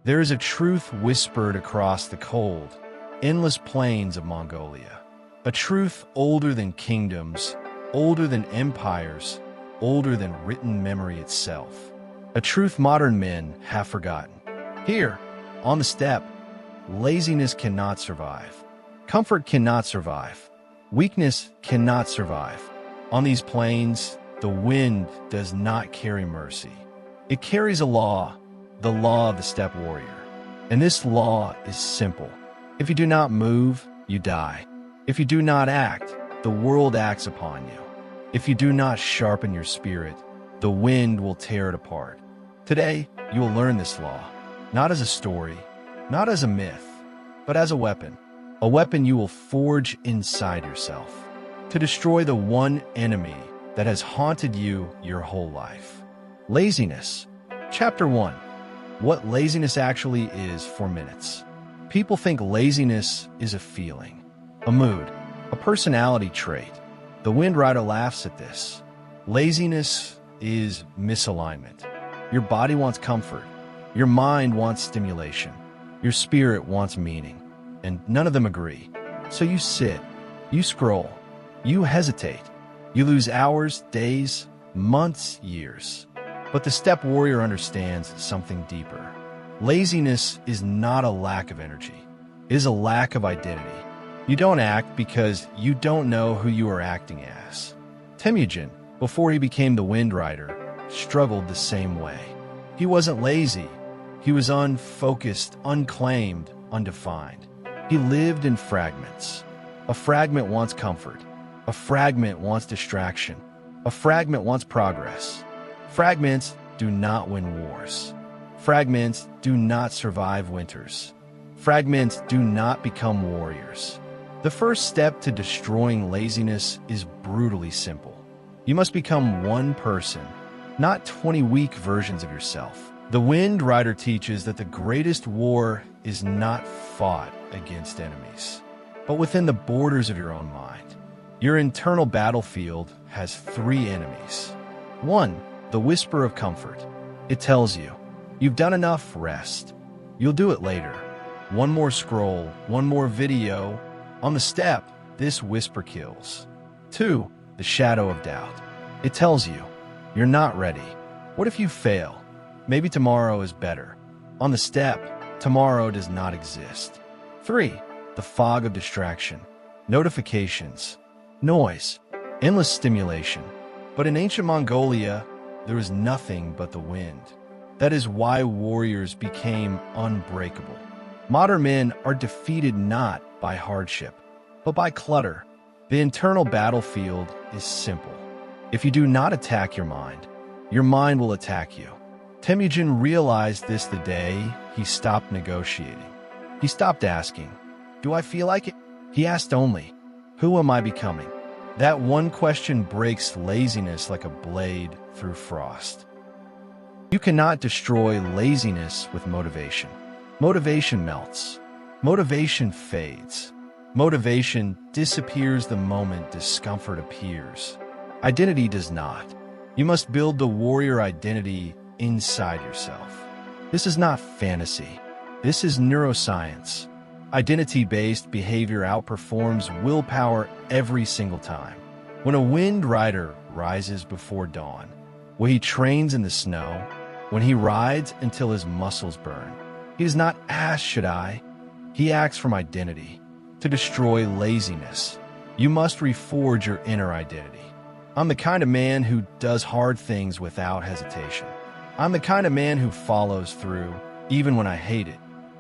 There is a truth whispered across the cold, endless plains of Mongolia. A truth older than kingdoms, older than empires, older than written memory itself. A truth modern men have forgotten. Here, on the steppe, laziness cannot survive. Comfort cannot survive. Weakness cannot survive. On these plains, the wind does not carry mercy. It carries a law, the law of the steppe warrior. And this law is simple. If you do not move, you die. If you do not act, the world acts upon you. If you do not sharpen your spirit, the wind will tear it apart. Today, you will learn this law, not as a story, not as a myth, but as a weapon you will forge inside yourself, to destroy the one enemy that has haunted you your whole life. Laziness. Chapter 1. What laziness actually is for minutes. People think laziness is a feeling, a mood, a personality trait. The Wind Rider laughs at this. Laziness is misalignment. Your body wants comfort. Your mind wants stimulation. Your spirit wants meaning. And none of them agree. So you sit, you scroll, you hesitate. You lose hours, days, months, years. But the steppe warrior understands something deeper. Laziness is not a lack of energy. It is a lack of identity. You don't act because you don't know who you are acting as. Temujin, before he became the Wind Rider, struggled the same way. He wasn't lazy. He was unfocused, unclaimed, undefined. He lived in fragments. A fragment wants comfort. A fragment wants distraction. A fragment wants progress. Fragments do not win wars. Fragments do not survive winters. Fragments do not become warriors. The first step to destroying laziness is brutally simple. You must become one person, not 20 weak versions of yourself. The Wind Rider teaches that the greatest war is not fought against enemies, but within the borders of your own mind. Your internal battlefield has 3 enemies. 1, the whisper of comfort. It tells you, you've done enough, rest. You'll do it later. One more scroll, one more video. On the steppe, this whisper kills. 2, the shadow of doubt. It tells you, you're not ready. What if you fail? Maybe tomorrow is better. On the steppe, tomorrow does not exist. 3, the fog of distraction. Notifications, noise, endless stimulation. But in ancient Mongolia, there was nothing but the wind. That is why warriors became unbreakable. Modern men are defeated not by hardship, but by clutter. The internal battlefield is simple. If you do not attack your mind will attack you. Temujin realized this the day he stopped negotiating. He stopped asking, do I feel like it? He asked only, who am I becoming? That one question breaks laziness like a blade through frost. You cannot destroy laziness with motivation. Motivation melts. Motivation fades. Motivation disappears the moment discomfort appears. Identity does not. You must build the warrior identity inside yourself. This is not fantasy. This is neuroscience. Identity-based behavior outperforms willpower every single time. When a Wind Rider rises before dawn, when he trains in the snow, when he rides until his muscles burn, he does not ask, should I? He acts from identity. To destroy laziness, you must reforge your inner identity. I'm the kind of man who does hard things without hesitation. I'm the kind of man who follows through, even when I hate it.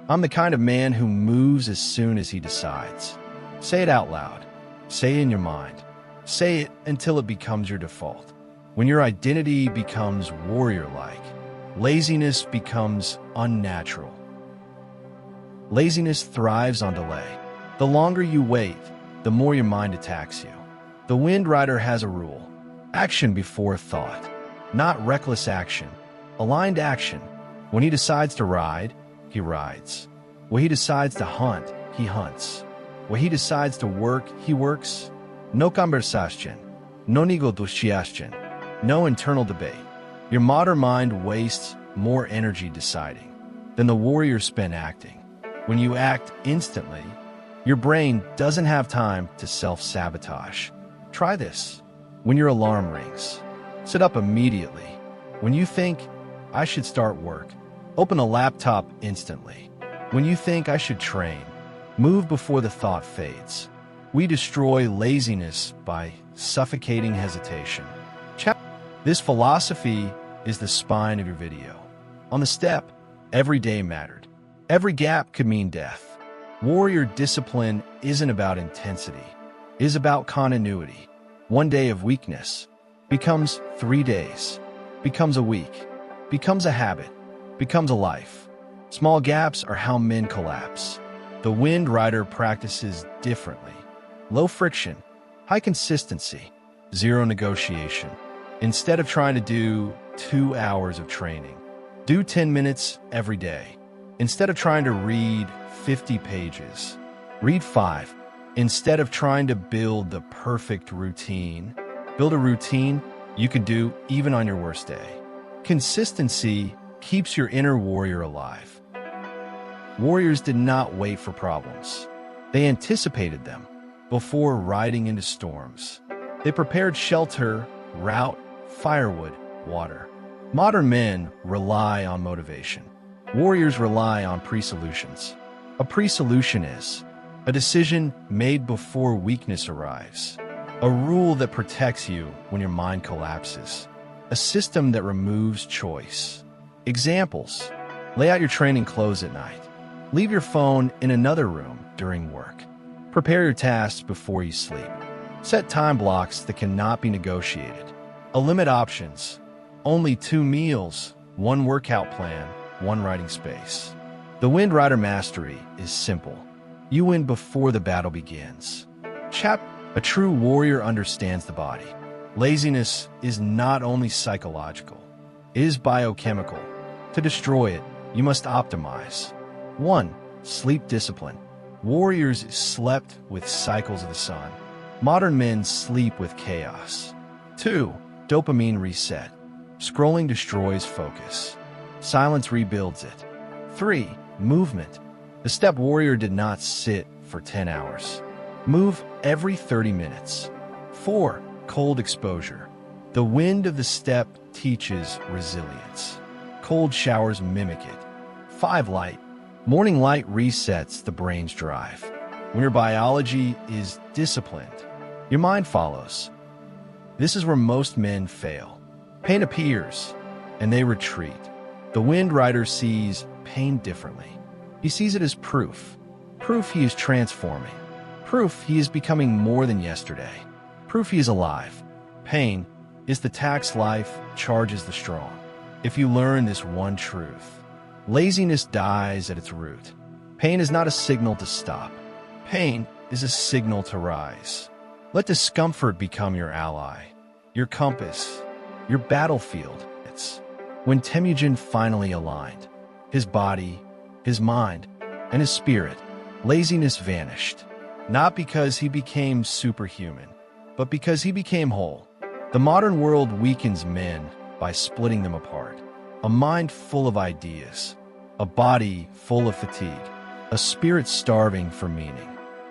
I'm the kind of man who moves as soon as he decides. Say it out loud. Say it in your mind. Say it until it becomes your default. When your identity becomes warrior-like, laziness becomes unnatural. Laziness thrives on delay. The longer you wait, the more your mind attacks you. The Wind Rider has a rule. Action before thought. Not reckless action. Aligned action. When he decides to ride, he rides. When he decides to hunt, he hunts. When he decides to work, he works. No conversación. No negociación. No internal debate. Your modern mind wastes more energy deciding than the warriors spend acting. When you act instantly, your brain doesn't have time to self-sabotage. Try this. When your alarm rings, sit up immediately. When you think, I should start work, open a laptop instantly. When you think I should train, move before the thought fades. We destroy laziness by suffocating hesitation. This philosophy is the spine of your video. On the step, every day mattered. Every gap could mean death. Warrior discipline isn't about intensity. It is about continuity. One day of weakness becomes 3 days, becomes a week, becomes a habit, becomes a life. Small gaps are how men collapse. The Wind Rider practices differently. Low friction, high consistency, zero negotiation. Instead of trying to do 2 hours of training, do 10 minutes every day. Instead of trying to read 50 pages, read 5. Instead of trying to build the perfect routine, build a routine you could do even on your worst day. Consistency keeps your inner warrior alive. Warriors did not wait for problems. They anticipated them before riding into storms. They prepared shelter, route, firewood, water. Modern men rely on motivation. Warriors rely on pre-solutions. A pre-solution is a decision made before weakness arrives. A rule that protects you when your mind collapses. A system that removes choice. Examples: lay out your training clothes at night. Leave your phone in another room during work. Prepare your tasks before you sleep. Set time blocks that cannot be negotiated. Limit options. Only 2 meals, 1 workout plan, 1 riding space. The Wind Rider mastery is simple. You win before the battle begins. A true warrior understands the body. Laziness is not only psychological, it is biochemical. To destroy it, you must optimize. 1. Sleep discipline. Warriors slept with cycles of the sun. Modern men sleep with chaos. 2. Dopamine reset. Scrolling destroys focus. Silence rebuilds it. 3. Movement. The Steppe Warrior did not sit for 10 hours. Move every 30 minutes. 4. Cold exposure. The wind of the steppe teaches resilience. Cold showers mimic it. 5. Light. Morning light resets the brain's drive. When your biology is disciplined, your mind follows. This is where most men fail. Pain appears, and they retreat. The Wind Rider sees pain differently. He sees it as proof. Proof he is transforming. Proof he is becoming more than yesterday. Proof he is alive. Pain is the tax life charges the strong. If you learn this one truth, laziness dies at its root. Pain is not a signal to stop. Pain is a signal to rise. Let discomfort become your ally, your compass, your battlefield. When Temujin finally aligned, his body, his mind, and his spirit, laziness vanished. Not because he became superhuman, but because he became whole. The modern world weakens men by splitting them apart. A mind full of ideas, a body full of fatigue, a spirit starving for meaning.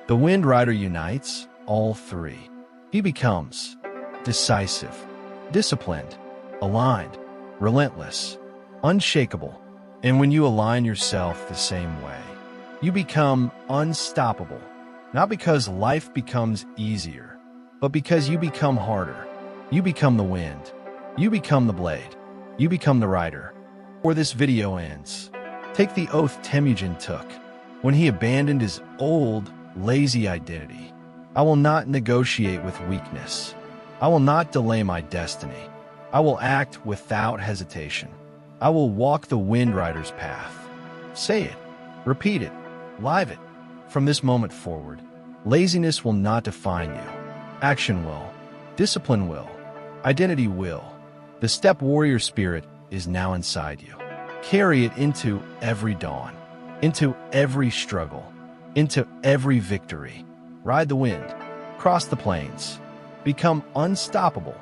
The Wind Rider unites all 3. He becomes decisive, disciplined, aligned, relentless, unshakable. And when you align yourself the same way, you become unstoppable. Not because life becomes easier, but because you become harder. You become the wind. You become the blade. You become the rider. Or this video ends. Take the oath Temujin took when he abandoned his old, lazy identity. I will not negotiate with weakness. I will not delay my destiny. I will act without hesitation. I will walk the Wind Rider's path. Say it, repeat it, live it. From this moment forward, laziness will not define you. Action will. Discipline will. Identity will. The Steppe Warrior spirit is now inside you. Carry it into every dawn, into every struggle, into every victory. Ride the wind. Cross the plains. Become unstoppable.